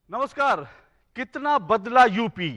नमस्कार। कितना बदला यूपी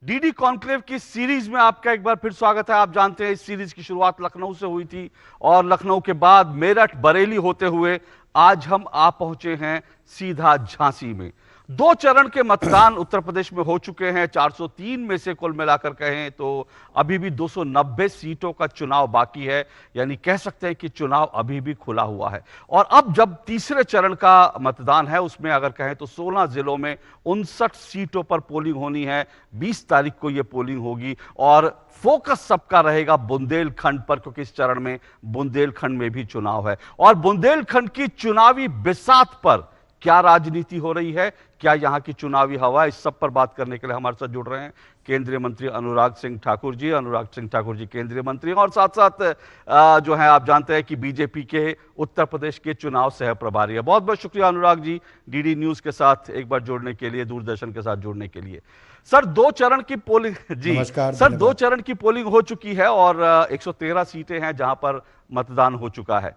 डीडी कॉन्क्लेव की सीरीज में आपका एक बार फिर स्वागत है। आप जानते हैं इस सीरीज की शुरुआत लखनऊ से हुई थी और लखनऊ के बाद मेरठ बरेली होते हुए आज हम आ पहुंचे हैं सीधा झांसी में। 2 चरण के मतदान उत्तर प्रदेश में हो चुके हैं। 403 में से कुल मिलाकर कहें तो अभी भी 290 सीटों का चुनाव बाकी है, यानी कह सकते हैं कि चुनाव अभी भी खुला हुआ है। और अब जब तीसरे चरण का मतदान है उसमें अगर कहें तो 16 जिलों में 59 सीटों पर पोलिंग होनी है। 20 तारीख को यह पोलिंग होगी और फोकस सबका रहेगा बुंदेलखंड पर, क्योंकि इस चरण में बुंदेलखंड में भी चुनाव है। और बुंदेलखंड की चुनावी बिसात पर क्या राजनीति हो रही है, क्या यहां की चुनावी हवा, इस सब पर बात करने के लिए हमारे साथ जुड़ रहे हैं केंद्रीय मंत्री अनुराग सिंह ठाकुर जी। अनुराग सिंह ठाकुर जी केंद्रीय मंत्री और साथ साथ जो है आप जानते हैं कि बीजेपी के उत्तर प्रदेश के चुनाव सह प्रभारी है। बहुत बहुत शुक्रिया अनुराग जी डीडी न्यूज के साथ एक बार जुड़ने के लिए, दूरदर्शन के साथ जुड़ने के लिए। सर 2 चरण की पोलिंग जी सर 2 चरण की पोलिंग हो चुकी है और 113 सीटें हैं जहां पर मतदान हो चुका है।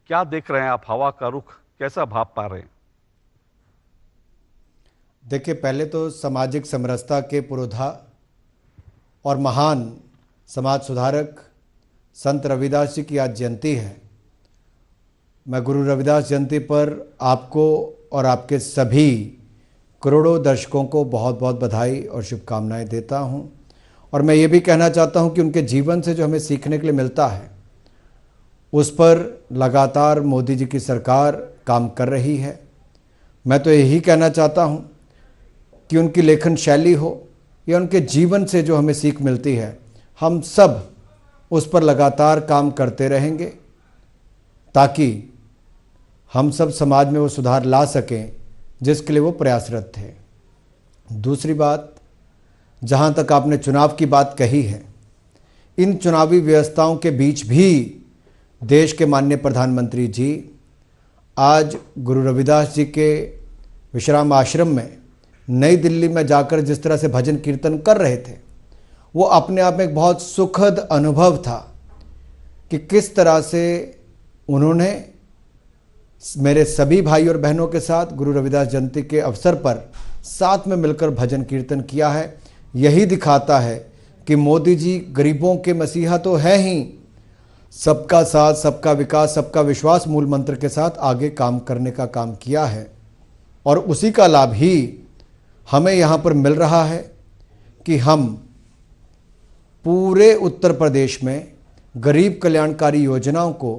क्या देख रहे हैं आप, हवा का रुख कैसा भाप पा रहे हैं? देखिए, पहले तो सामाजिक समरसता के पुरोधा और महान समाज सुधारक संत रविदास जी की आज जयंती है। मैं गुरु रविदास जयंती पर आपको और आपके सभी करोड़ों दर्शकों को बहुत बहुत बधाई और शुभकामनाएं देता हूं। और मैं ये भी कहना चाहता हूं कि उनके जीवन से जो हमें सीखने के लिए मिलता है उस पर लगातार मोदी जी की सरकार काम कर रही है। मैं तो यही कहना चाहता हूं कि उनकी लेखन शैली हो या उनके जीवन से जो हमें सीख मिलती है, हम सब उस पर लगातार काम करते रहेंगे ताकि हम सब समाज में वो सुधार ला सकें जिसके लिए वो प्रयासरत थे। दूसरी बात, जहाँ तक आपने चुनाव की बात कही है, इन चुनावी व्यवस्थाओं के बीच भी देश के माननीय प्रधानमंत्री जी आज गुरु रविदास जी के विश्राम आश्रम में नई दिल्ली में जाकर जिस तरह से भजन कीर्तन कर रहे थे, वो अपने आप में एक बहुत सुखद अनुभव था कि किस तरह से उन्होंने मेरे सभी भाई और बहनों के साथ गुरु रविदास जयंती के अवसर पर साथ में मिलकर भजन कीर्तन किया है। यही दिखाता है कि मोदी जी गरीबों के मसीहा तो है ही, सबका साथ, सबका विकास, सबका विश्वास मूल मंत्र के साथ आगे काम करने का काम किया है। और उसी का लाभ ही हमें यहाँ पर मिल रहा है कि हम पूरे उत्तर प्रदेश में गरीब कल्याणकारी योजनाओं को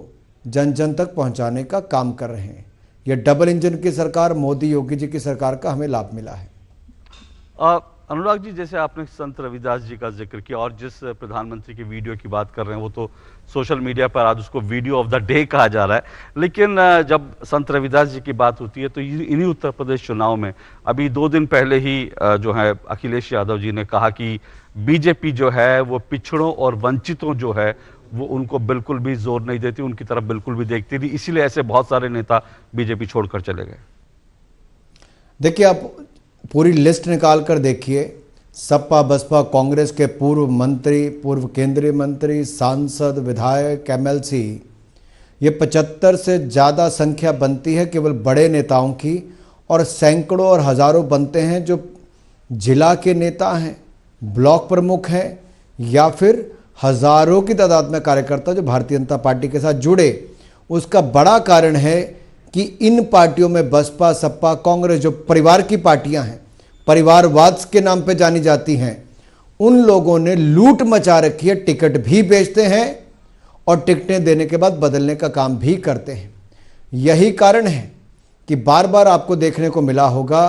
जन जन तक पहुँचाने का काम कर रहे हैं। यह डबल इंजन की सरकार, मोदी योगी जी की सरकार का हमें लाभ मिला है। अनुराग जी, जैसे आपने संत रविदास जी का जिक्र किया और जिस प्रधानमंत्री की वीडियो की बात कर रहे हैं वो तो सोशल मीडिया पर आज उसको वीडियो ऑफ द डे कहा जा रहा है, लेकिन जब संत रविदास जी की बात होती है तो इन्हीं उत्तर प्रदेश चुनाव में अभी 2 दिन पहले ही जो है अखिलेश यादव जी ने कहा कि बीजेपी जो है वो पिछड़ों और वंचितों जो है वो उनको बिल्कुल भी जोर नहीं देती, उनकी तरफ बिल्कुल भी देखती थी, इसीलिए ऐसे बहुत सारे नेता बीजेपी छोड़कर चले गए। देखिए, आप पूरी लिस्ट निकाल कर देखिए, सपा बसपा कांग्रेस के पूर्व मंत्री, पूर्व केंद्रीय मंत्री, सांसद, विधायक, एमएलसी, ये 75 से ज़्यादा संख्या बनती है केवल बड़े नेताओं की, और सैकड़ों और हज़ारों बनते हैं जो जिला के नेता हैं, ब्लॉक प्रमुख हैं, या फिर हज़ारों की तादाद में कार्यकर्ता जो भारतीय जनता पार्टी के साथ जुड़े। उसका बड़ा कारण है कि इन पार्टियों में बसपा, सपा, कांग्रेस जो परिवार की पार्टियां हैं, परिवारवाद के नाम पे जानी जाती हैं, उन लोगों ने लूट मचा रखी है। टिकट भी बेचते हैं और टिकटें देने के बाद बदलने का काम भी करते हैं। यही कारण है कि बार बार आपको देखने को मिला होगा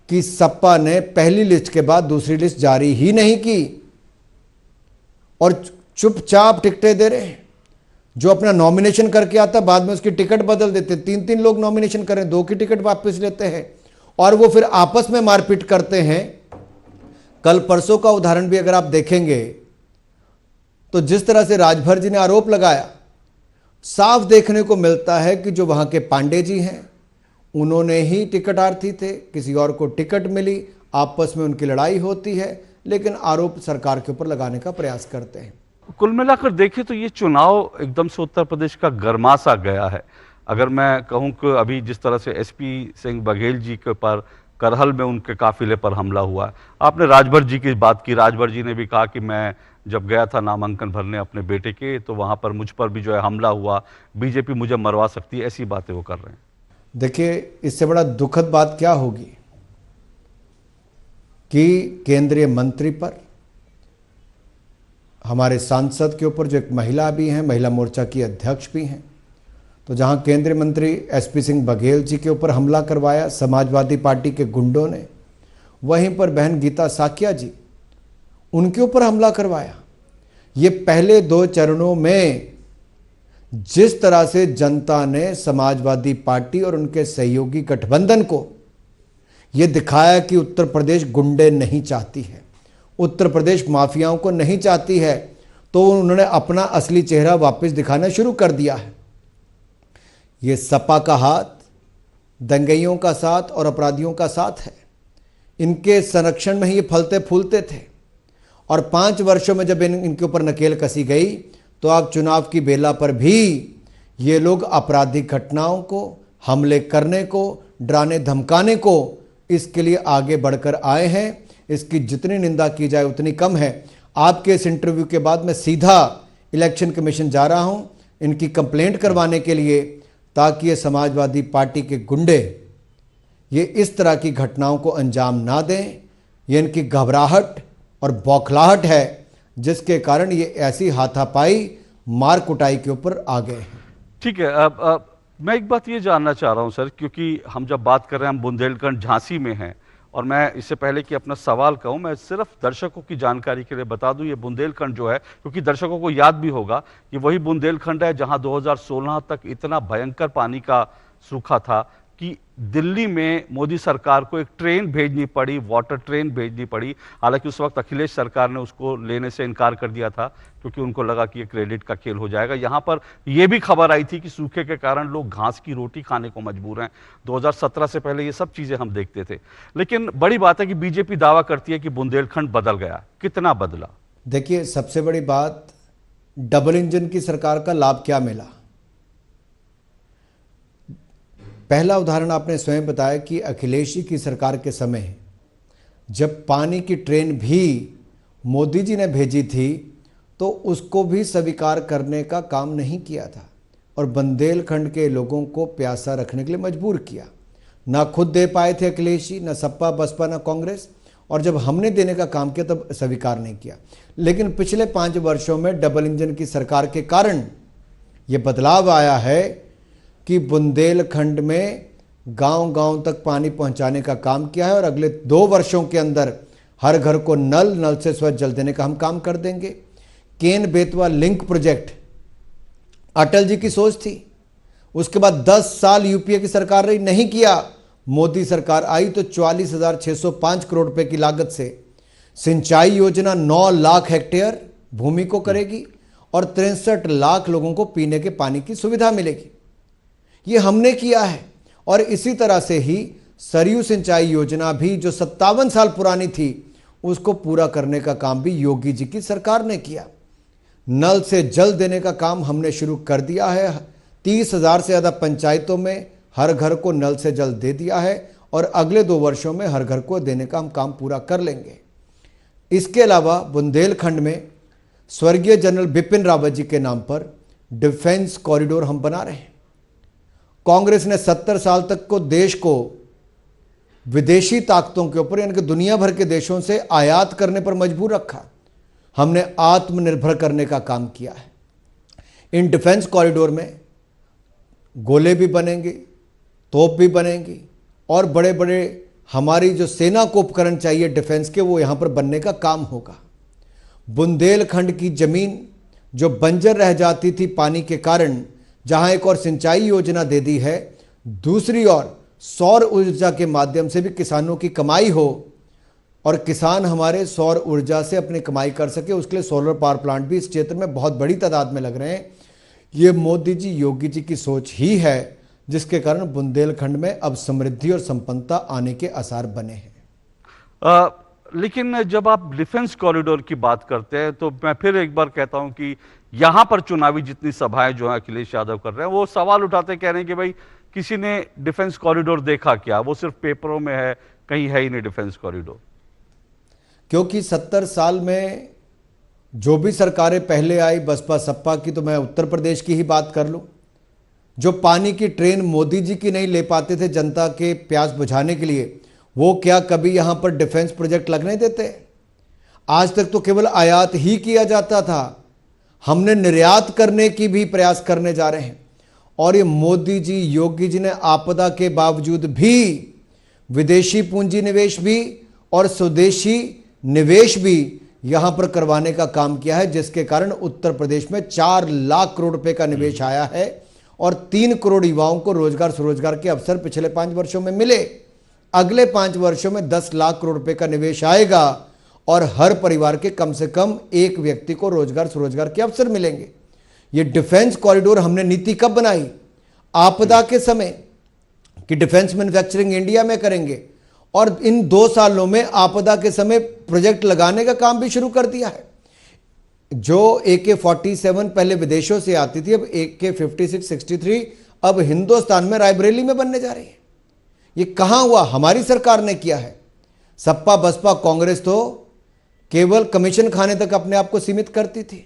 कि सपा ने पहली लिस्ट के बाद दूसरी लिस्ट जारी ही नहीं की और चुपचाप टिकटें दे रहे हैं। जो अपना नॉमिनेशन करके आता बाद में उसकी टिकट बदल देते, 3-3 लोग नॉमिनेशन करें, 2 की टिकट वापस लेते हैं और वो फिर आपस में मारपीट करते हैं। कल परसों का उदाहरण भी अगर आप देखेंगे तो जिस तरह से राजभर जी ने आरोप लगाया, साफ देखने को मिलता है कि जो वहां के पांडे जी हैं उन्होंने ही टिकटार्थी थे, किसी और को टिकट मिली, आपस में उनकी लड़ाई होती है, लेकिन आरोप सरकार के ऊपर लगाने का प्रयास करते हैं। कुल मिलाकर देखें तो ये चुनाव एकदम से उत्तर प्रदेश का गरमा सा गया है। अगर मैं कहूं कि अभी जिस तरह से एसपी सिंह बघेल जी के ऊपर करहल में उनके काफिले पर हमला हुआ। आपने राजभर जी की बात की, राजभर जी ने भी कहा कि मैं जब गया था नामांकन भरने अपने बेटे के, तो वहां पर मुझ पर भी जो है हमला हुआ, बीजेपी मुझे मरवा सकती है, ऐसी बातें वो कर रहे हैं। देखिए, इससे बड़ा दुखद बात क्या होगी कि केंद्रीय मंत्री पर, हमारे सांसद के ऊपर जो एक महिला भी हैं, महिला मोर्चा की अध्यक्ष भी हैं, तो जहां केंद्रीय मंत्री एसपी सिंह बघेल जी के ऊपर हमला करवाया समाजवादी पार्टी के गुंडों ने, वहीं पर बहन गीता साकिया जी, उनके ऊपर हमला करवाया। ये पहले 2 चरणों में जिस तरह से जनता ने समाजवादी पार्टी और उनके सहयोगी गठबंधन को ये दिखाया कि उत्तर प्रदेश गुंडे नहीं चाहती है, उत्तर प्रदेश माफियाओं को नहीं चाहती है, तो उन्होंने अपना असली चेहरा वापस दिखाना शुरू कर दिया है। ये सपा का हाथ दंगइयों का साथ और अपराधियों का साथ है। इनके संरक्षण में ही ये फलते फूलते थे, और 5 वर्षों में जब इनके ऊपर नकेल कसी गई, तो अब चुनाव की बेला पर भी ये लोग आपराधिक घटनाओं को, हमले करने को, डराने धमकाने को, इसके लिए आगे बढ़कर आए हैं। इसकी जितनी निंदा की जाए उतनी कम है। आपके इस इंटरव्यू के बाद मैं सीधा इलेक्शन कमीशन जा रहा हूं इनकी कंप्लेंट करवाने के लिए, ताकि ये समाजवादी पार्टी के गुंडे ये इस तरह की घटनाओं को अंजाम ना दें। ये इनकी घबराहट और बौखलाहट है, जिसके कारण ये ऐसी हाथापाई, मार कुटाई के ऊपर आ गए हैं। ठीक है, अब मैं एक बात ये जानना चाह रहा हूं सर, क्योंकि हम जब बात कर रहे हैं, हम बुंदेलखंड झांसी में हैं, और मैं इससे पहले कि अपना सवाल कहूं, मैं सिर्फ दर्शकों की जानकारी के लिए बता दूं, ये बुंदेलखंड जो है, क्योंकि दर्शकों को याद भी होगा, ये वही बुंदेलखंड है जहां 2016 तक इतना भयंकर पानी का सूखा था कि दिल्ली में मोदी सरकार को एक ट्रेन भेजनी पड़ी, वाटर ट्रेन भेजनी पड़ी। हालांकि उस वक्त अखिलेश सरकार ने उसको लेने से इनकार कर दिया था, क्योंकि उनको लगा कि ये क्रेडिट का खेल हो जाएगा। यहां पर यह भी खबर आई थी कि सूखे के कारण लोग घास की रोटी खाने को मजबूर हैं। 2017 से पहले ये सब चीजें हम देखते थे। लेकिन बड़ी बात है कि बीजेपी दावा करती है कि बुंदेलखंड बदल गया। कितना बदला? देखिए, सबसे बड़ी बात, डबल इंजन की सरकार का लाभ क्या मिला? पहला उदाहरण आपने स्वयं बताया कि अखिलेश जी की सरकार के समय जब पानी की ट्रेन भी मोदी जी ने भेजी थी, तो उसको भी स्वीकार करने का काम नहीं किया था, और बुंदेलखंड के लोगों को प्यासा रखने के लिए मजबूर किया। ना खुद दे पाए थे अखिलेश जी, ना सपा बसपा ना कांग्रेस, और जब हमने देने का काम किया तब स्वीकार नहीं किया। लेकिन पिछले 5 वर्षों में डबल इंजन की सरकार के कारण ये बदलाव आया है कि बुंदेलखंड में गांव-गांव तक पानी पहुंचाने का काम किया है, और अगले 2 वर्षों के अंदर हर घर को नल से स्वच्छ जल देने का हम काम कर देंगे। केन बेतवा लिंक प्रोजेक्ट अटल जी की सोच थी, उसके बाद 10 साल यूपीए की सरकार रही, नहीं किया। मोदी सरकार आई तो 44,605 करोड़ रुपए की लागत से सिंचाई योजना 9 लाख हेक्टेयर भूमि को करेगी, और 63 लाख लोगों को पीने के पानी की सुविधा मिलेगी। ये हमने किया है। और इसी तरह से ही सरयू सिंचाई योजना भी, जो 57 साल पुरानी थी, उसको पूरा करने का काम भी योगी जी की सरकार ने किया। नल से जल देने का काम हमने शुरू कर दिया है। 30,000 से ज़्यादा पंचायतों में हर घर को नल से जल दे दिया है, और अगले 2 वर्षों में हर घर को देने का हम काम पूरा कर लेंगे। इसके अलावा बुंदेलखंड में स्वर्गीय जनरल बिपिन रावत जी के नाम पर डिफेंस कॉरिडोर हम बना रहे हैं। कांग्रेस ने 70 साल तक को देश को विदेशी ताकतों के ऊपर, यानी कि दुनिया भर के देशों से आयात करने पर मजबूर रखा। हमने आत्मनिर्भर करने का काम किया है। इन डिफेंस कॉरिडोर में गोले भी बनेंगे, तोप भी बनेंगी, और बड़े बड़े हमारी जो सेना को उपकरण चाहिए डिफेंस के, वो यहाँ पर बनने का काम होगा। बुंदेलखंड की ज़मीन जो बंजर रह जाती थी पानी के कारण, जहाँ एक और सिंचाई योजना दे दी है, दूसरी ओर सौर ऊर्जा के माध्यम से भी किसानों की कमाई हो, और किसान हमारे सौर ऊर्जा से अपनी कमाई कर सके, उसके लिए सोलर पावर प्लांट भी इस क्षेत्र में बहुत बड़ी तादाद में लग रहे हैं। ये मोदी जी, योगी जी की सोच ही है, जिसके कारण बुंदेलखंड में अब समृद्धि और संपन्नता आने के आसार बने हैं। लेकिन जब आप डिफेंस कॉरिडोर की बात करते हैं, तो मैं फिर एक बार कहता हूं कि यहां पर चुनावी जितनी सभाएं जो है अखिलेश यादव कर रहे हैं, वो सवाल उठाते कह रहे हैं कि भाई किसी ने डिफेंस कॉरिडोर देखा क्या? वो सिर्फ पेपरों में है, कहीं है ही नहीं डिफेंस कॉरिडोर। क्योंकि 70 साल में जो भी सरकारें पहले आई बसपा सपा की, तो मैं उत्तर प्रदेश की ही बात कर लूं, जो पानी की ट्रेन मोदी जी की नहीं ले पाते थे जनता के प्यास बुझाने के लिए, वो क्या कभी यहां पर डिफेंस प्रोजेक्ट लगने देते? आज तक तो केवल आयात ही किया जाता था। हमने निर्यात करने की भी प्रयास करने जा रहे हैं। और ये मोदी जी, योगी जी ने आपदा के बावजूद भी विदेशी पूंजी निवेश भी और स्वदेशी निवेश भी यहां पर करवाने का काम किया है, जिसके कारण उत्तर प्रदेश में 4 लाख करोड़ रुपए का निवेश आया है और 3 करोड़ युवाओं को रोजगार स्वरोजगार के अवसर पिछले 5 वर्षों में मिले। अगले 5 वर्षों में 10 लाख करोड़ रुपए का निवेश आएगा और हर परिवार के कम से कम एक व्यक्ति को रोजगार स्वरोजगार के अवसर मिलेंगे। ये डिफेंस कॉरिडोर हमने नीति कब बनाई? आपदा के समय कि डिफेंस मैन्युफैक्चरिंग इंडिया में करेंगे, और इन 2 सालों में आपदा के समय प्रोजेक्ट लगाने का काम भी शुरू कर दिया है। जो AK-47 पहले विदेशों से आती थी, अब AK-56, 63 अब हिंदुस्तान में रायबरेली में बनने जा रही है। ये कहां हुआ? हमारी सरकार ने किया है। सपा बसपा कांग्रेस तो केवल कमीशन खाने तक अपने आप को सीमित करती थी।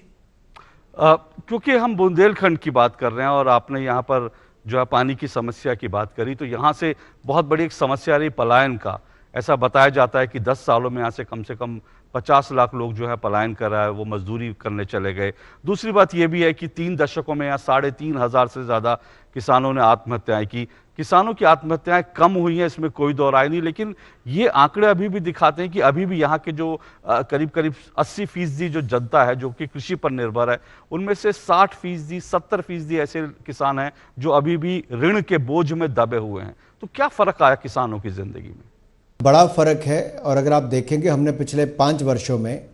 क्योंकि हम बुंदेलखंड की बात कर रहे हैं और आपने यहाँ पर जो है पानी की समस्या की बात करी, तो यहाँ से बहुत बड़ी एक समस्या रही पलायन का। ऐसा बताया जाता है कि 10 सालों में यहाँ से कम 50 लाख लोग जो है पलायन कर रहा है, वो मजदूरी करने चले गए। दूसरी बात ये भी है कि 3 दशकों में यहाँ 3,500 से ज़्यादा किसानों ने आत्महत्याएं की। किसानों की आत्महत्याएं कम हुई हैं, इसमें कोई दो राय नहीं, लेकिन ये आंकड़े अभी भी दिखाते हैं कि अभी भी यहाँ के जो करीब 80% जो जनता है जो कि कृषि पर निर्भर है, उनमें से 60%, 70% ऐसे किसान हैं जो अभी भी ऋण के बोझ में दबे हुए हैं। तो क्या फर्क आया किसानों की जिंदगी में? बड़ा फर्क है। और अगर आप देखेंगे, हमने पिछले 5 वर्षों में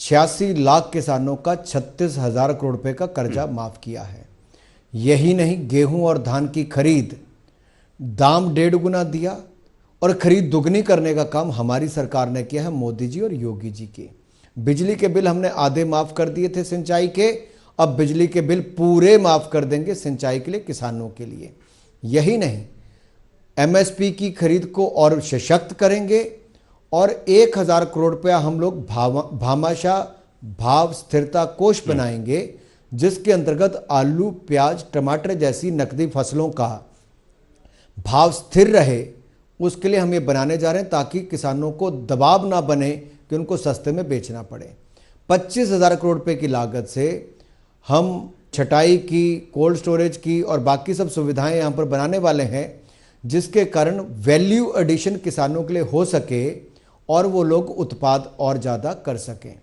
86 लाख किसानों का 36,000 करोड़ रुपए का कर्जा माफ किया है। यही नहीं, गेहूं और धान की खरीद दाम 1.5 गुना दिया और खरीद दुगनी करने का काम हमारी सरकार ने किया है, मोदी जी और योगी जी के। बिजली के बिल हमने आधे माफ कर दिए थे सिंचाई के, अब बिजली के बिल पूरे माफ कर देंगे सिंचाई के लिए, किसानों के लिए। यही नहीं, MSP की खरीद को और सशक्त करेंगे और 1,000 करोड़ रुपया हम लोग भामाशाह भाव स्थिरता कोष बनाएंगे, जिसके अंतर्गत आलू, प्याज, टमाटर जैसी नकदी फसलों का भाव स्थिर रहे। उसके लिए हम ये बनाने जा रहे हैं ताकि किसानों को दबाव ना बने कि उनको सस्ते में बेचना पड़े। 25,000 करोड़ रुपए की लागत से हम छटाई की, कोल्ड स्टोरेज की और बाकी सब सुविधाएं यहाँ पर बनाने वाले हैं, जिसके कारण वैल्यू एडिशन किसानों के लिए हो सके और वो लोग उत्पाद और ज़्यादा कर सकें।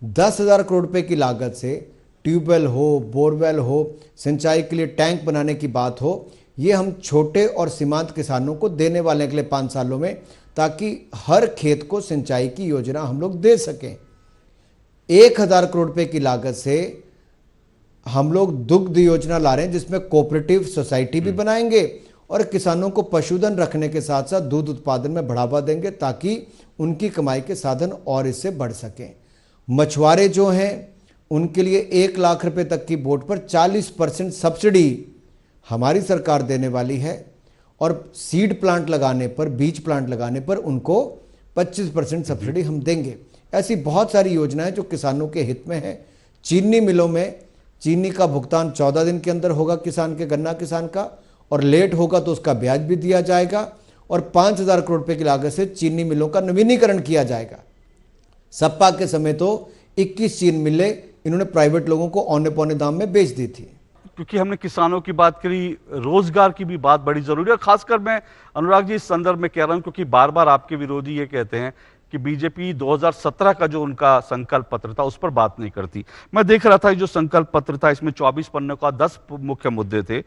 10,000 करोड़ रुपए की लागत से ट्यूबवेल हो, बोरवेल हो, सिंचाई के लिए टैंक बनाने की बात हो, ये हम छोटे और सीमांत किसानों को देने वाले हैं अगले 5 सालों में, ताकि हर खेत को सिंचाई की योजना हम लोग दे सकें। 1,000 करोड़ रुपए की लागत से हम लोग दुग्ध योजना ला रहे हैं, जिसमें कोऑपरेटिव सोसाइटी भी बनाएंगे और किसानों को पशुधन रखने के साथ साथ दूध उत्पादन में बढ़ावा देंगे ताकि उनकी कमाई के साधन और इससे बढ़ सकें। मछुआरे जो हैं उनके लिए 1 लाख रुपए तक की बोट पर 40% सब्सिडी हमारी सरकार देने वाली है और सीड प्लांट लगाने पर, बीज प्लांट लगाने पर उनको 25% सब्सिडी हम देंगे। ऐसी बहुत सारी योजनाएं जो किसानों के हित में है। चीनी मिलों में चीनी का भुगतान 14 दिन के अंदर होगा किसान के, गन्ना किसान का, और लेट होगा तो उसका ब्याज भी दिया जाएगा। और 5,000 करोड़ रुपए की लागत से चीनी मिलों का नवीनीकरण किया जाएगा। सपा के समय तो 21 चीनी मिलें इन्होंने प्राइवेट लोगों को औने पौने दाम में बेच दी थी। क्योंकि हमने किसानों की बात करी, रोजगार की भी बात बड़ी जरूरी है। खासकर मैं अनुराग जी इस संदर्भ में कह रहा हूं क्योंकि बार बार आपके विरोधी ये कहते हैं कि बीजेपी 2017 का जो उनका संकल्प पत्र था उस पर बात नहीं करती। मैं देख रहा था जो संकल्प पत्र था, इसमें 24 पन्नों का 10 मुख्य मुद्दे थे।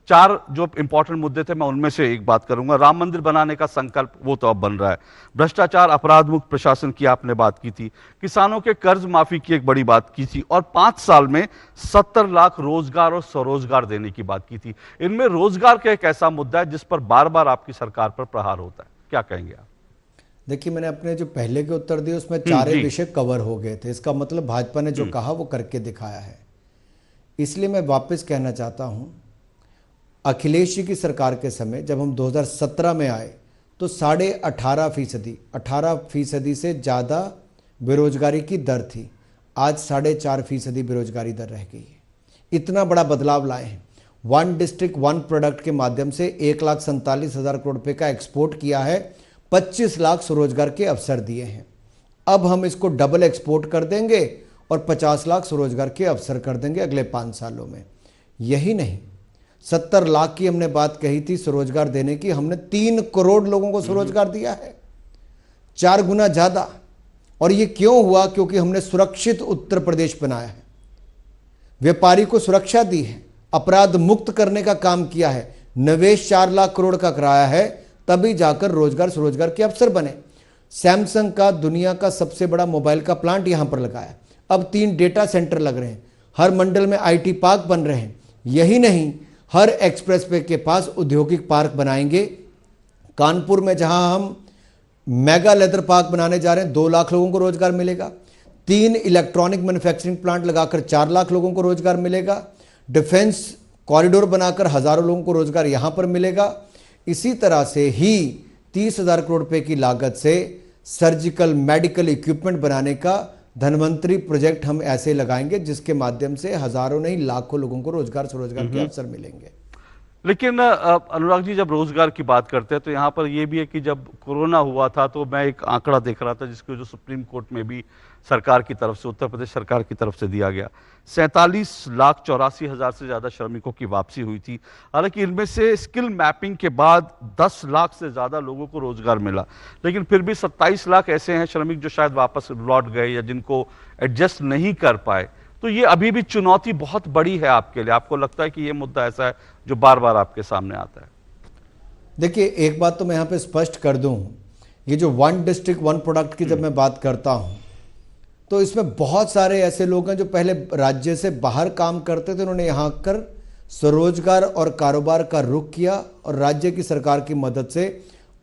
4 जो इंपॉर्टेंट मुद्दे थे, मैं उनमें से एक बात करूंगा। राम मंदिर बनाने का संकल्प, वो तो अब बन रहा है। भ्रष्टाचार, अपराध मुक्त प्रशासन की आपने बात की थी। किसानों के कर्ज माफी की एक बड़ी बात की थी और 5 साल में 70 लाख रोजगार और स्वरोजगार देने की बात की थी। इनमें रोजगार का एक ऐसा मुद्दा है जिस पर बार बार आपकी सरकार पर प्रहार होता है, क्या कहेंगे आप? देखिए, मैंने अपने जो पहले के उत्तर दिए उसमें 4 विषय कवर हो गए थे। इसका मतलब भाजपा ने जो कहा वो करके दिखाया है। इसलिए मैं वापस कहना चाहता हूं, अखिलेश जी की सरकार के समय जब हम 2017 में आए तो 18.5%, 18% से ज़्यादा बेरोजगारी की दर थी। आज 4.5% बेरोजगारी दर रह गई है। इतना बड़ा बदलाव लाए हैं। वन डिस्ट्रिक्ट वन प्रोडक्ट के माध्यम से 1,47,000 करोड़ रुपए का एक्सपोर्ट किया है, 25 लाख स्वरोजगार के अवसर दिए हैं। अब हम इसको डबल एक्सपोर्ट कर देंगे और 50 लाख स्वरोजगार के अवसर कर देंगे अगले 5 सालों में। यही नहीं, 70 लाख की हमने बात कही थी स्वरोजगार देने की, हमने 3 करोड़ लोगों को स्वरोजगार दिया है, 4 गुना ज़्यादा। और ये क्यों हुआ? क्योंकि हमने सुरक्षित उत्तर प्रदेश बनाया है, व्यापारी को सुरक्षा दी है, अपराध मुक्त करने का काम किया है, निवेश 4 लाख करोड़ का कराया है, तभी जाकर रोजगार स्वरोजगार के अवसर बने। सैमसंग का दुनिया का सबसे बड़ा मोबाइल का प्लांट यहां पर लगाया। अब 3 डेटा सेंटर लग रहे हैं, हर मंडल में आईटी पार्क बन रहे हैं। यही नहीं, हर एक्सप्रेस वे के पास औद्योगिक पार्क बनाएंगे। कानपुर में जहां हम मेगा लेदर पार्क बनाने जा रहे हैं, 2 लाख लोगों को रोजगार मिलेगा। 3 इलेक्ट्रॉनिक मैन्युफैक्चरिंग प्लांट लगाकर 4 लाख लोगों को रोजगार मिलेगा। डिफेंस कॉरिडोर बनाकर हजारों लोगों को रोजगार यहां पर मिलेगा। इसी तरह से ही 30,000 करोड़ रुपए की लागत से सर्जिकल मेडिकल इक्विपमेंट बनाने का धनवंतरी प्रोजेक्ट हम ऐसे लगाएंगे, जिसके माध्यम से हजारों नहीं लाखों लोगों को रोजगार स्वरोजगार के अवसर मिलेंगे। लेकिन अनुराग जी, जब रोजगार की बात करते हैं तो यहाँ पर यह भी है कि जब कोरोना हुआ था तो मैं एक आंकड़ा देख रहा था जिसको जो सुप्रीम कोर्ट में भी सरकार की तरफ से, उत्तर प्रदेश सरकार की तरफ से दिया गया, 47,84,000 से ज्यादा श्रमिकों की वापसी हुई थी। हालांकि इनमें से स्किल मैपिंग के बाद 10 लाख से ज्यादा लोगों को रोजगार मिला, लेकिन फिर भी 27 लाख ऐसे हैं श्रमिक जो शायद वापस लौट गए या जिनको एडजस्ट नहीं कर पाए। तो ये अभी भी चुनौती बहुत बड़ी है आपके लिए। आपको लगता है कि ये मुद्दा ऐसा है जो बार बार आपके सामने आता है? देखिए, एक बात तो मैं यहाँ पे स्पष्ट कर दूं, ये जो वन डिस्ट्रिक्ट वन प्रोडक्ट की जब मैं बात करता हूँ तो इसमें बहुत सारे ऐसे लोग हैं जो पहले राज्य से बाहर काम करते थे, उन्होंने यहाँ आकर स्वरोजगार और कारोबार का रुख किया और राज्य की सरकार की मदद से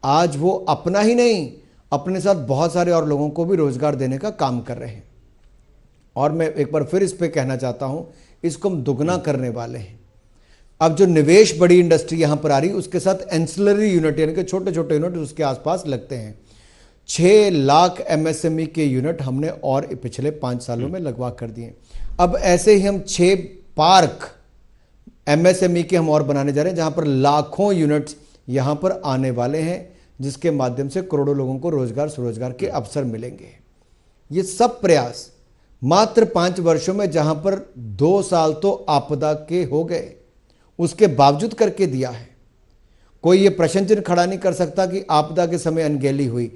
आज वो अपना ही नहीं, अपने साथ बहुत सारे और लोगों को भी रोजगार देने का काम कर रहे हैं। और मैं एक बार फिर इस पे कहना चाहता हूं, इसको हम दुगना करने वाले हैं। अब जो निवेश बड़ी इंडस्ट्री यहां पर आ रही, उसके साथ एंसिलरी यूनिट यानी कि छोटे छोटे यूनिट उसके आसपास लगते हैं। 6 लाख एमएसएमई के यूनिट हमने और पिछले 5 सालों में लगवा कर दिए। अब ऐसे ही हम 6 पार्क एमएसएमई के हम और बनाने जा रहे हैं, जहां पर लाखों यूनिट्स यहां पर आने वाले हैं, जिसके माध्यम से करोड़ों लोगों को रोजगार स्वरोजगार के अवसर मिलेंगे। ये सब प्रयास मात्र 5 वर्षों में, जहां पर 2 साल तो आपदा के हो गए, उसके बावजूद करके दिया है। कोई ये प्रश्न चिन्ह खड़ा नहीं कर सकता कि आपदा के समय अनगहली हुई,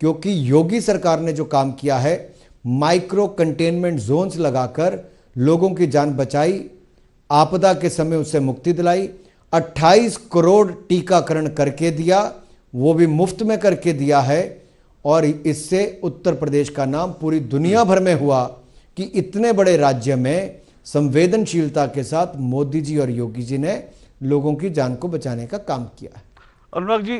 क्योंकि योगी सरकार ने जो काम किया है, माइक्रो कंटेनमेंट जोन्स लगाकर लोगों की जान बचाई, आपदा के समय उससे मुक्ति दिलाई, 28 करोड़ टीकाकरण करके दिया, वो भी मुफ्त में करके दिया है। और इससे उत्तर प्रदेश का नाम पूरी दुनिया भर में हुआ कि इतने बड़े राज्य में संवेदनशीलता के साथ मोदी जी और योगी जी ने लोगों की जान को बचाने का काम किया है। अनुराग जी,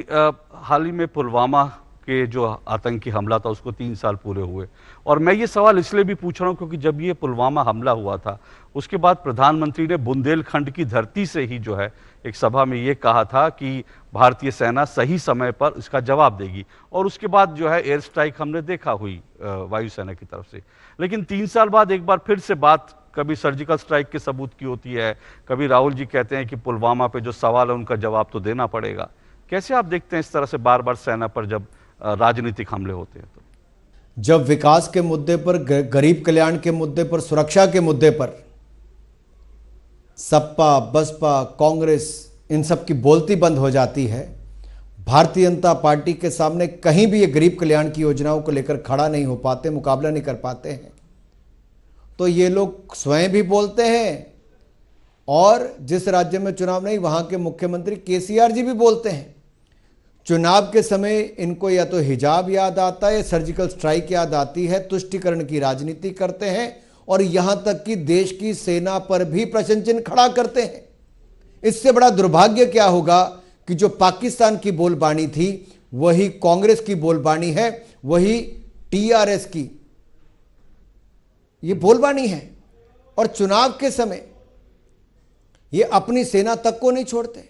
हाल ही में पुलवामा के जो आतंकी हमला था उसको 3 साल पूरे हुए, और मैं ये सवाल इसलिए भी पूछ रहा हूँ क्योंकि जब ये पुलवामा हमला हुआ था उसके बाद प्रधानमंत्री ने बुंदेलखंड की धरती से ही जो है एक सभा में ये कहा था कि भारतीय सेना सही समय पर इसका जवाब देगी, और उसके बाद जो है एयर स्ट्राइक हमने देखा हुई वायुसेना की तरफ से। लेकिन 3 साल बाद एक बार फिर से बात कभी सर्जिकल स्ट्राइक के सबूत की होती है, कभी राहुल जी कहते हैं कि पुलवामा पे जो सवाल है उनका जवाब तो देना पड़ेगा। कैसे आप देखते हैं इस तरह से बार बार सेना पर जब राजनीतिक हमले होते हैं? तो जब विकास के मुद्दे पर, गरीब कल्याण के मुद्दे पर, सुरक्षा के मुद्दे पर सपा बसपा कांग्रेस इन सब की बोलती बंद हो जाती है, भारतीय जनता पार्टी के सामने कहीं भी ये गरीब कल्याण की योजनाओं को लेकर खड़ा नहीं हो पाते, मुकाबला नहीं कर पाते हैं, तो ये लोग स्वयं भी बोलते हैं और जिस राज्य में चुनाव नहीं वहां के मुख्यमंत्री केसीआर जी भी बोलते हैं। चुनाव के समय इनको या तो हिजाब याद आता है या सर्जिकल स्ट्राइक याद आती है, तुष्टीकरण की राजनीति करते हैं और यहां तक कि देश की सेना पर भी प्रश्न चिन्ह खड़ा करते हैं। इससे बड़ा दुर्भाग्य क्या होगा कि जो पाकिस्तान की बोलबानी थी वही कांग्रेस की बोलबानी है, वही टीआरएस की ये बोलबानी है, और चुनाव के समय ये अपनी सेना तक को नहीं छोड़ते।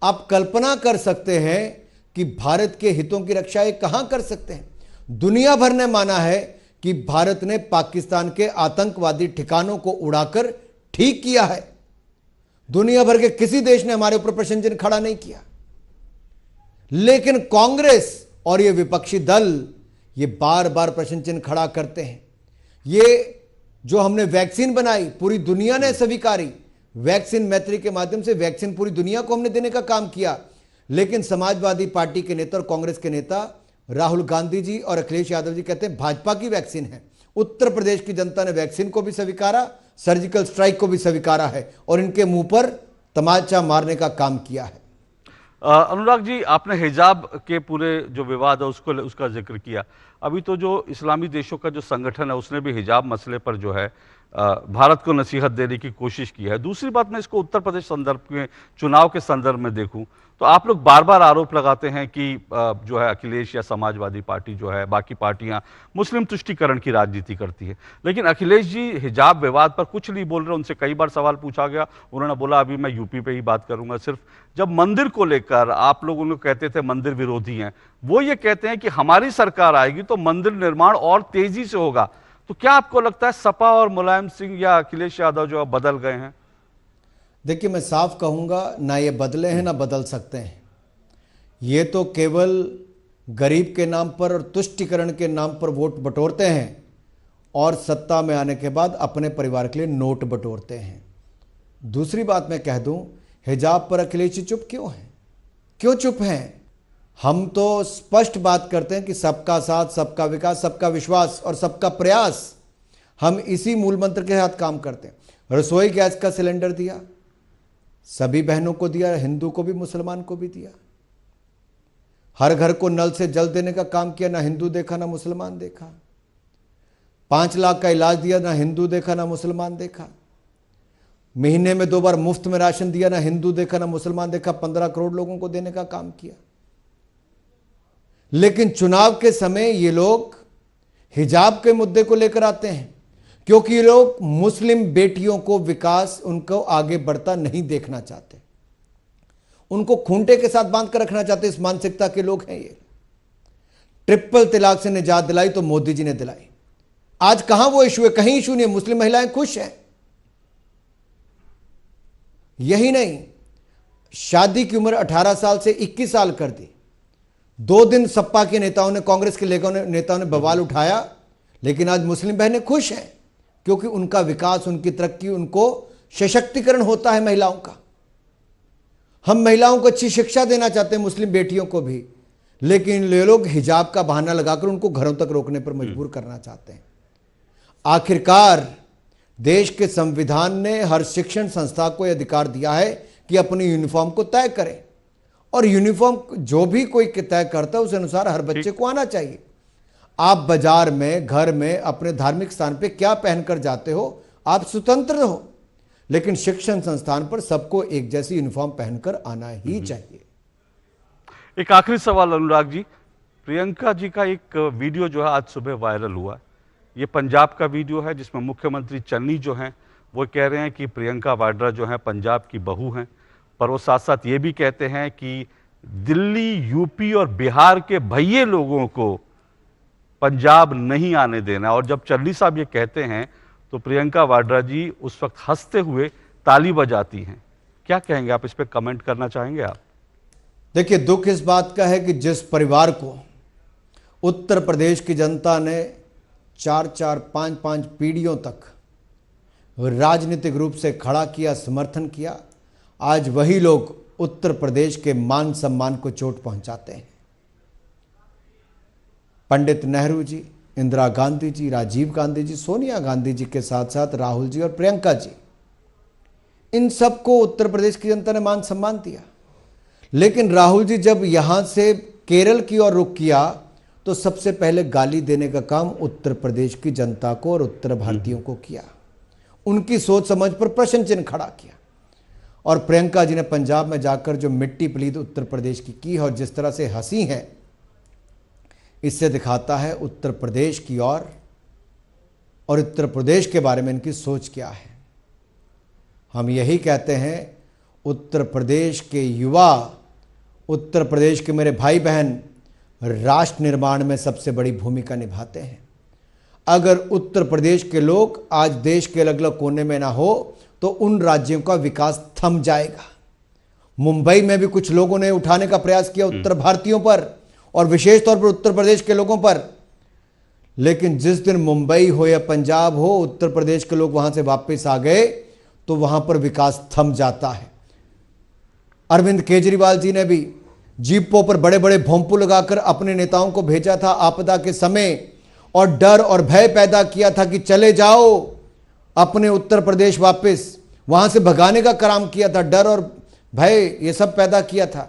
आप कल्पना कर सकते हैं कि भारत के हितों की रक्षा ये कहां कर सकते हैं। दुनिया भर ने माना है कि भारत ने पाकिस्तान के आतंकवादी ठिकानों को उड़ाकर ठीक किया है। दुनिया भर के किसी देश ने हमारे ऊपर प्रश्न चिन्ह खड़ा नहीं किया, लेकिन कांग्रेस और ये विपक्षी दल ये बार बार प्रश्न चिन्ह खड़ा करते हैं। ये जो हमने वैक्सीन बनाई पूरी दुनिया ने स्वीकारी, वैक्सीन मैत्री के माध्यम से वैक्सीन पूरी दुनिया को हमने देने का काम किया, लेकिन समाजवादी पार्टी के नेता और कांग्रेस के नेता राहुल गांधी जी और अखिलेश यादव जी कहते हैं भाजपा की वैक्सीन है। उत्तर प्रदेश की जनता ने वैक्सीन को भी स्वीकारा, सर्जिकल स्ट्राइक को भी स्वीकारा है और इनके मुंह पर तमाचा मारने का काम किया है। अनुराग जी, आपने हिजाब के पूरे जो विवाद है उसका जिक्र किया। अभी तो जो इस्लामी देशों का जो संगठन है उसने भी हिजाब मसले पर जो है भारत को नसीहत देने की कोशिश की है। दूसरी बात, मैं इसको उत्तर प्रदेश संदर्भ में, चुनाव के संदर्भ में देखूं तो आप लोग बार बार आरोप लगाते हैं कि जो है अखिलेश या समाजवादी पार्टी जो है, बाकी पार्टियां मुस्लिम तुष्टीकरण की राजनीति करती है, लेकिन अखिलेश जी हिजाब विवाद पर कुछ नहीं बोल रहे। उनसे कई बार सवाल पूछा गया, उन्होंने बोला अभी मैं यूपी पे ही बात करूंगा सिर्फ। जब मंदिर को लेकर आप लोग उनको कहते थे मंदिर विरोधी हैं, वो ये कहते हैं कि हमारी सरकार आएगी तो मंदिर निर्माण और तेजी से होगा। तो क्या आपको लगता है सपा और मुलायम सिंह या अखिलेश यादव जो बदल गए हैं? देखिए, मैं साफ कहूंगा, ना ये बदले हैं ना बदल सकते हैं। ये तो केवल गरीब के नाम पर और तुष्टीकरण के नाम पर वोट बटोरते हैं और सत्ता में आने के बाद अपने परिवार के लिए नोट बटोरते हैं। दूसरी बात मैं कह दूं, हिजाब पर अखिलेश जी चुप क्यों हैं? क्यों चुप हैं? हम तो स्पष्ट बात करते हैं कि सबका साथ, सबका विकास, सबका विश्वास और सबका प्रयास, हम इसी मूल मंत्र के साथ काम करते हैं। रसोई गैस का सिलेंडर दिया, सभी बहनों को दिया, हिंदू को भी मुसलमान को भी दिया। हर घर को नल से जल देने का काम किया, ना हिंदू देखा ना मुसलमान देखा। 5 लाख का इलाज दिया, ना हिंदू देखा ना मुसलमान देखा। महीने में 2 बार मुफ्त में राशन दिया, ना हिंदू देखा ना मुसलमान देखा। 15 करोड़ लोगों को देने का काम किया। लेकिन चुनाव के समय ये लोग हिजाब के मुद्दे को लेकर आते हैं, क्योंकि ये लोग मुस्लिम बेटियों को विकास, उनको आगे बढ़ता नहीं देखना चाहते। उनको खूंटे के साथ बांध कर रखना चाहते। इस मानसिकता के लोग हैं ये। ट्रिपल तलाक से निजात दिलाई तो मोदी जी ने दिलाई। आज कहां वो इशू है? कहीं इशू नहीं है। मुस्लिम महिलाएं खुश हैं। यही नहीं, शादी की उम्र 18 साल से 21 साल कर दी। 2 दिन सपा के नेताओं ने, कांग्रेस के नेताओं ने बवाल उठाया, लेकिन आज मुस्लिम बहनें खुश हैं, क्योंकि उनका विकास, उनकी तरक्की, उनको सशक्तिकरण होता है महिलाओं का। हम महिलाओं को अच्छी शिक्षा देना चाहते हैं, मुस्लिम बेटियों को भी, लेकिन ये लोग हिजाब का बहाना लगाकर उनको घरों तक रोकने पर मजबूर करना चाहते हैं। आखिरकार देश के संविधान ने हर शिक्षण संस्था को यह अधिकार दिया है कि अपनी यूनिफॉर्म को तय करें, और यूनिफॉर्म जो भी कोई तय करता है उस अनुसार हर बच्चे को आना चाहिए। आप बाजार में, घर में, अपने धार्मिक स्थान पे क्या पहनकर जाते हो, आप स्वतंत्र हो, लेकिन शिक्षण संस्थान पर सबको एक जैसी यूनिफॉर्म पहनकर आना ही चाहिए। एक आखिरी सवाल अनुराग जी, प्रियंका जी का एक वीडियो जो है आज सुबह वायरल हुआ। ये पंजाब का वीडियो है जिसमें मुख्यमंत्री चन्नी जो हैं वो कह रहे हैं कि प्रियंका वाड्रा जो है पंजाब की बहू हैं, पर वो साथ साथ ये भी कहते हैं कि दिल्ली, यूपी और बिहार के भैये लोगों को पंजाब नहीं आने देना। और जब चन्नी साहब ये कहते हैं तो प्रियंका वाड्रा जी उस वक्त हंसते हुए ताली बजाती हैं। क्या कहेंगे आप इस पे, कमेंट करना चाहेंगे आप? देखिए, दुख इस बात का है कि जिस परिवार को उत्तर प्रदेश की जनता ने 4-4, 5-5 पीढ़ियों तक राजनीतिक रूप से खड़ा किया, समर्थन किया, आज वही लोग उत्तर प्रदेश के मान सम्मान को चोट पहुंचाते हैं। पंडित नेहरू जी, इंदिरा गांधी जी, राजीव गांधी जी, सोनिया गांधी जी के साथ साथ राहुल जी और प्रियंका जी, इन सबको उत्तर प्रदेश की जनता ने मान सम्मान दिया। लेकिन राहुल जी जब यहां से केरल की ओर रुख किया तो सबसे पहले गाली देने का काम उत्तर प्रदेश की जनता को और उत्तर भारतीयों को किया। उनकी सोच समझ पर प्रश्न चिन्ह खड़ा किया। और प्रियंका जी ने पंजाब में जाकर जो मिट्टी पलीद उत्तर प्रदेश की है और जिस तरह से हंसी है, इससे दिखाता है उत्तर प्रदेश की और उत्तर प्रदेश के बारे में इनकी सोच क्या है। हम यही कहते हैं, उत्तर प्रदेश के युवा उत्तर प्रदेश के मेरे भाई बहन राष्ट्र निर्माण में सबसे बड़ी भूमिका निभाते हैं। अगर उत्तर प्रदेश के लोग आज देश के अलग अलग कोने में ना हो तो उन राज्यों का विकास थम जाएगा। मुंबई में भी कुछ लोगों ने उठाने का प्रयास किया उत्तर भारतीयों पर और विशेष तौर पर उत्तर प्रदेश के लोगों पर, लेकिन जिस दिन मुंबई हो या पंजाब हो, उत्तर प्रदेश के लोग वहां से वापस आ गए तो वहां पर विकास थम जाता है। अरविंद केजरीवाल जी ने भी जीपों पर बड़े बड़े भोंपू लगाकर अपने नेताओं को भेजा था आपदा के समय और डर और भय पैदा किया था कि चले जाओ अपने उत्तर प्रदेश वापस, वहां से भगाने का काम किया था, डर और भय ये सब पैदा किया था।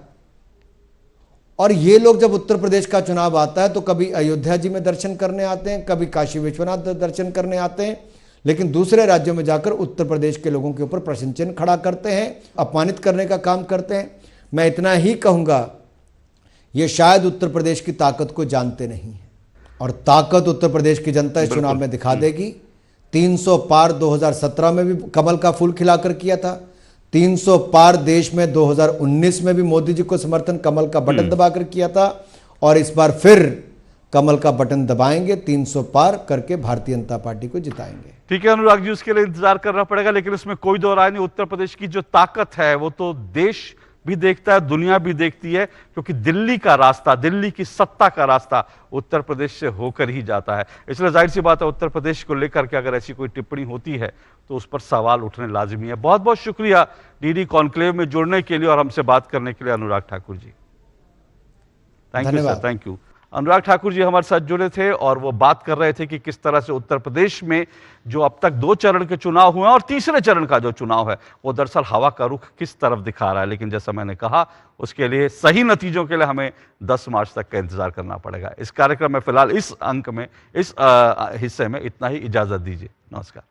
और ये लोग जब उत्तर प्रदेश का चुनाव आता है तो कभी अयोध्या जी में दर्शन करने आते हैं, कभी काशी विश्वनाथ दर्शन करने आते हैं, लेकिन दूसरे राज्यों में जाकर उत्तर प्रदेश के लोगों के ऊपर प्रश्न चिन्ह खड़ा करते हैं, अपमानित करने का काम करते हैं। मैं इतना ही कहूंगा, ये शायद उत्तर प्रदेश की ताकत को जानते नहीं है और ताकत उत्तर प्रदेश की जनता इस चुनाव में दिखा देगी। 300 पार 2017 में भी कमल का फूल खिलाकर किया था, 300 पार देश में 2019 में भी मोदी जी को समर्थन कमल का बटन दबाकर किया था और इस बार फिर कमल का बटन दबाएंगे, 300 पार करके भारतीय जनता पार्टी को जिताएंगे। ठीक है अनुराग जी, उसके लिए इंतजार करना पड़ेगा, लेकिन इसमें कोई दो राय नहीं। उत्तर प्रदेश की जो ताकत है वो तो देश भी देखता है, दुनिया भी देखती है, क्योंकि दिल्ली का रास्ता, दिल्ली की सत्ता का रास्ता उत्तर प्रदेश से होकर ही जाता है। इसलिए जाहिर सी बात है उत्तर प्रदेश को लेकर के अगर ऐसी कोई टिप्पणी होती है तो उस पर सवाल उठने लाजिमी है। बहुत बहुत शुक्रिया डीडी कॉन्क्लेव में जुड़ने के लिए और हमसे बात करने के लिए Anurag Thakur ji. Thank you sir, thank you. Anurag Thakur ji हमारे साथ जुड़े थे और वो बात कर रहे थे कि किस तरह से उत्तर प्रदेश में जो अब तक 2 चरण के चुनाव हुए हैं और तीसरे चरण का जो चुनाव है वो दरअसल हवा का रुख किस तरफ दिखा रहा है। लेकिन जैसा मैंने कहा, उसके लिए सही नतीजों के लिए हमें 10 मार्च तक का इंतजार करना पड़ेगा। इस कार्यक्रम में फिलहाल इस अंक में, इस हिस्से में इतना ही। इजाजत दीजिए, नमस्कार।